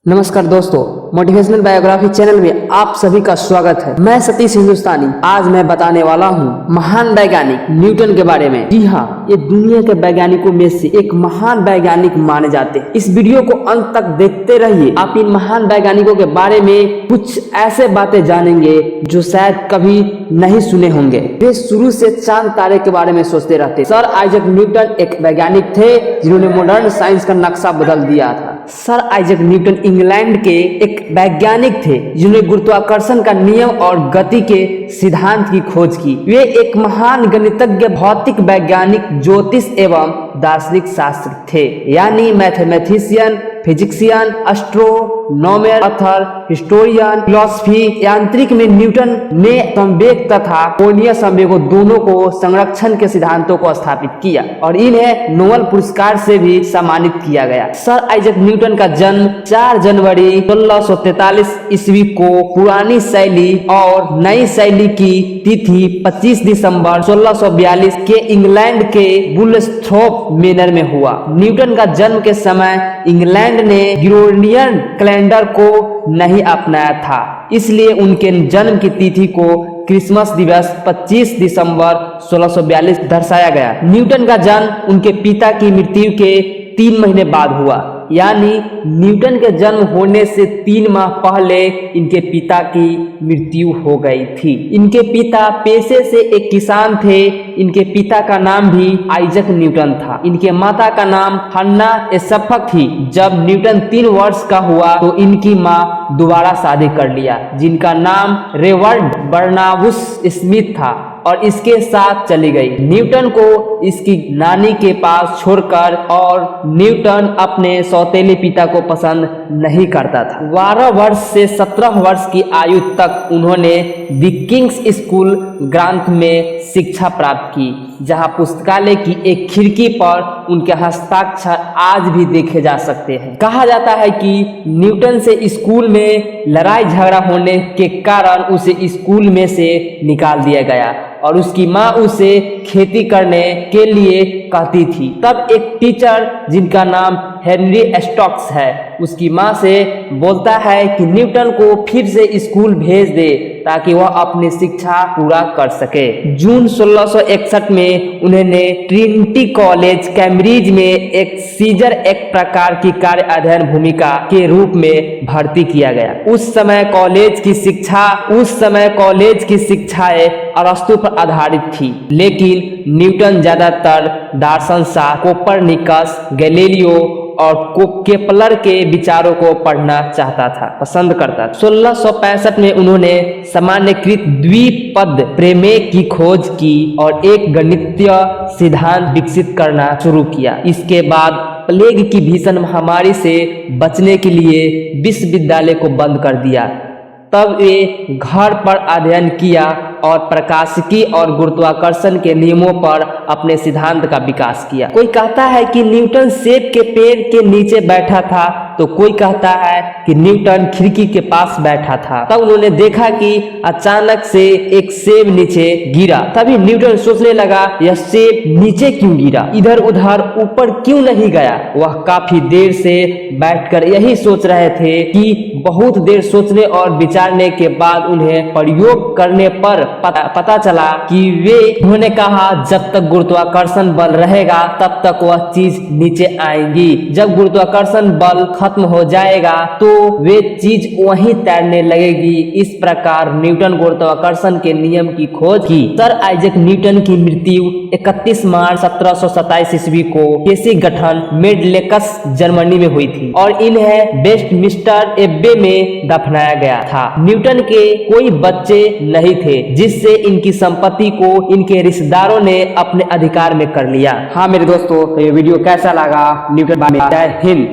नमस्कार दोस्तों, motivational biography channel में आप सभी का स्वागत है। मैं सतीश हिंदुस्तानी आज मैं बताने वाला हूँ महान वैज्ञानिक न्यूटन के बारे में। जी हाँ, ये दुनिया के वैज्ञानिकों में से एक महान वैज्ञानिक माने जाते हैं। इस वीडियो को अंत तक देखते रहिए। आप इन महान वैज्ञानिकों के बारे में कुछ ऐसे बातें जानेंगे जो शायद कभी नहीं सुने होंगे। वे शुरू से चांद तारे के बारे में सोचते रहते। सर आइजैक न्यूटन एक वैज्ञानिक थे जिन्होंने मॉडर्न साइंस का नक्शा बदल दिया था। सर आइजैक न्यूटन इंग्लैंड के एक वैज्ञानिक थे जिन्होंने गुरुत्वाकर्षण का नियम और गति के सिद्धांत की खोज की। वे एक महान गणितज्ञ, भौतिक वैज्ञानिक, ज्योतिष एवं दार्शनिक शास्त्र थे, यानी mathematician, physician, astronomer, author, historian, philosophy. यांत्रिक में न्यूटन ने संवेग तथा कोणीय संवेगों दोनों को संरक्षण के सिद्धांतों को स्थापित किया और इन्हें नोबेल पुरस्कार से भी सम्मानित किया गया। सर आइजैक न्यूटन का जन्म 4 जनवरी 1643 ईस्वी को पुरानी शैली और नई शैली की तिथि 25 दिसंबर 1642 के इंग्लैंड के वुलस्ट्रॉप मैनर में हुआ। न्यूटन का जन्म के समय इंग्लैंड ने ग्रेगोरियन कैलेंडर को नहीं अपनाया था, इसलिए उनके जन्म की तिथि को क्रिसमस दिवस 25 दिसंबर 1642 दर्शाया गया। न्यूटन का जन्म उनके पिता की मृत्यु के 3 महीने बाद हुआ, यानी न्यूटन के जन्म होने से 3 माह पहले इनके पिता की मृत्यु हो गई थी। इनके पिता पेशे से एक किसान थे। इनके पिता का नाम भी आइजैक न्यूटन था। इनके माता का नाम हन्ना एसफक थी। जब न्यूटन 3 वर्ष का हुआ तो इनकी माँ दोबारा शादी कर लिया, जिनका नाम रेवर्ड बर्नाबुस स्मिथ था और इसके साथ चली गई। न्यूटन को इसकी नानी के पास छोड़कर और न्यूटन अपने सौतेले पिता को पसंद नहीं करता था। 12 वर्ष से 17 वर्ष की आयु तक उन्होंने द किंग्स स्कूल ग्रांथ में शिक्षा प्राप्त की, जहां पुस्तकालय की एक खिड़की पर उनके हस्ताक्षर आज भी देखे जा सकते हैं। कहा जाता है कि न्यूटन से स्कूल में लड़ाई झगड़ा होने के कारण उसे स्कूल में से निकाल दिया गया और उसकी माँ उसे खेती करने के लिए कहती थी। तब एक टीचर जिनका नाम हेनरी स्टोक्स है, उसकी माँ से बोलता है कि न्यूटन को फिर से स्कूल भेज दे ताकि वह अपनी शिक्षा पूरा कर सके। जून 1661 में उन्होंने ट्रिनिटी कॉलेज कैम्ब्रिज में एक सीजर एक प्रकार की कार्य अध्ययन भूमिका के रूप में भर्ती किया गया। उस समय कॉलेज की शिक्षाएं अरस्तु पर आधारित थी, लेकिन न्यूटन ज्यादातर दर्शन शास्त्र, कोपरनिकस, गैलीलियो और केपलर के विचारों को पढ़ना पसंद करता था। 1665 में उन्होंने सामान्यकृत द्विपद प्रमेय की खोज की और एक गणितीय सिद्धांत विकसित करना शुरू किया। इसके बाद प्लेग की भीषण महामारी से बचने के लिए विश्वविद्यालय को बंद कर दिया। तब वे घर पर अध्ययन किया और प्रकाशिकी और गुरुत्वाकर्षण के नियमों पर अपने सिद्धांत का विकास किया। कोई कहता है कि न्यूटन सेब के पेड़ के नीचे बैठा था, तो कोई कहता है कि न्यूटन खिड़की के पास बैठा था। तब उन्होंने देखा कि अचानक से एक सेब नीचे गिरा। तभी न्यूटन सोचने लगा, यह सेब नीचे क्यों गिरा, इधर उधर ऊपर क्यों नहीं गया। वह काफी देर से बैठकर यही सोच रहे थे कि बहुत देर सोचने और विचारने के बाद उन्हें प्रयोग करने पर पता चला कि उन्होंने कहा, जब तक गुरुत्वाकर्षण बल रहेगा तब तक वह चीज नीचे आएंगी। जब गुरुत्वाकर्षण बल खत्म हो जाएगा तो वे चीज वहीं तैरने लगेगी। इस प्रकार न्यूटन गुरुत्वाकर्षण के नियम की खोज की। सर आइजैक न्यूटन की मृत्यु 31 मार्च 1727 ईस्वी को केसिगठन मेडलेकस जर्मनी में हुई थी और इन्हें वेस्टमिंस्टर एब्बे में दफनाया गया था। न्यूटन के कोई बच्चे नहीं थे, जिससे इनकी संपत्ति को इनके रिश्तेदारों ने अपने अधिकार में कर लिया। हाँ मेरे दोस्तों, तो ये वीडियो कैसा लगा न्यूटन में। जय हिंद।